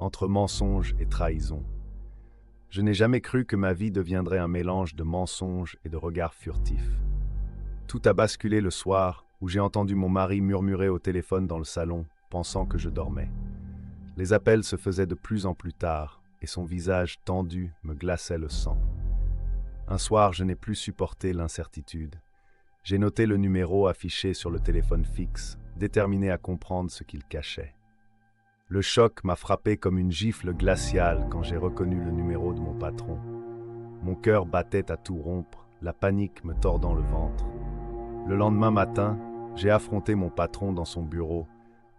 entre mensonge et trahison. Je n'ai jamais cru que ma vie deviendrait un mélange de mensonges et de regards furtifs. Tout a basculé le soir où j'ai entendu mon mari murmurer au téléphone dans le salon, pensant que je dormais. Les appels se faisaient de plus en plus tard et son visage tendu me glaçait le sang. Un soir, je n'ai plus supporté l'incertitude. J'ai noté le numéro affiché sur le téléphone fixe, déterminé à comprendre ce qu'il cachait. Le choc m'a frappé comme une gifle glaciale quand j'ai reconnu le numéro de mon patron. Mon cœur battait à tout rompre, la panique me tordant le ventre. Le lendemain matin, j'ai affronté mon patron dans son bureau,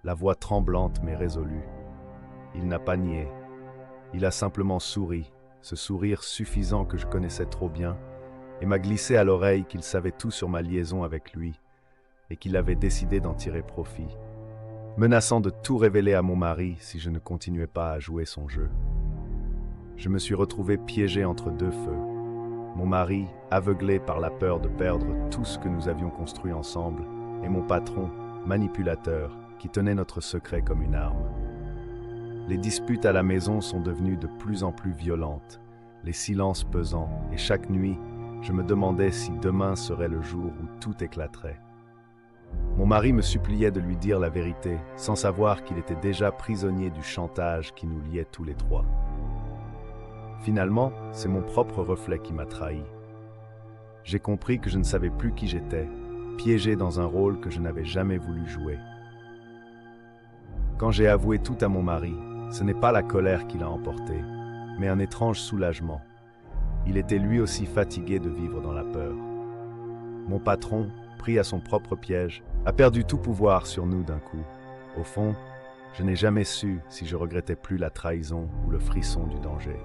la voix tremblante mais résolue. Il n'a pas nié. Il a simplement souri, ce sourire suffisant que je connaissais trop bien, et m'a glissé à l'oreille qu'il savait tout sur ma liaison avec lui, et qu'il avait décidé d'en tirer profit, menaçant de tout révéler à mon mari si je ne continuais pas à jouer son jeu. Je me suis retrouvé piégé entre deux feux. Mon mari, aveuglé par la peur de perdre tout ce que nous avions construit ensemble, et mon patron, manipulateur, qui tenait notre secret comme une arme. Les disputes à la maison sont devenues de plus en plus violentes, les silences pesants, et chaque nuit, je me demandais si demain serait le jour où tout éclaterait. Mon mari me suppliait de lui dire la vérité, sans savoir qu'il était déjà prisonnier du chantage qui nous liait tous les trois. Finalement, c'est mon propre reflet qui m'a trahi. J'ai compris que je ne savais plus qui j'étais, piégé dans un rôle que je n'avais jamais voulu jouer. Quand j'ai avoué tout à mon mari, ce n'est pas la colère qui l'a emporté, mais un étrange soulagement. Il était lui aussi fatigué de vivre dans la peur. Mon patron, pris à son propre piège, a perdu tout pouvoir sur nous d'un coup. Au fond, je n'ai jamais su si je regrettais plus la trahison ou le frisson du danger.